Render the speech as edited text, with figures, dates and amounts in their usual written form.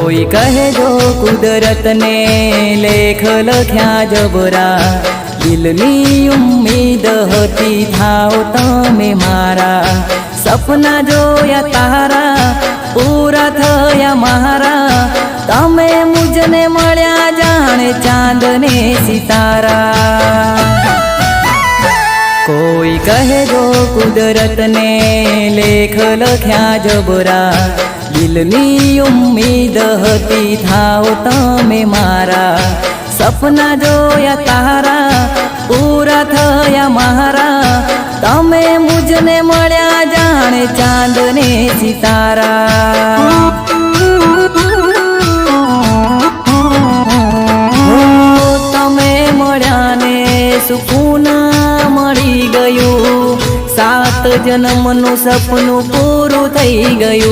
कोई कहे जो कुदरत ने लेख लख्या जबरा, दिलनी उम्मीद होती थाओ तमे मारा, सपना जोया तारा पूरा थया मारा, तमे मुझने मळ्या जाने चांद ने सितारा। कोई कहे जो कुदरत ने लेख लख्या जबरा, दिलनी उम्मीद होती थाओ तमे मारा, सपना जोया तारा पूरा थया मारा, तमे मुझने मळ्या जाने चांद ने सितारा। तमे मळ्या ने सुकून मळी गयुं, 7 जन्मनुं सपनुं पूरुं थई गयुं।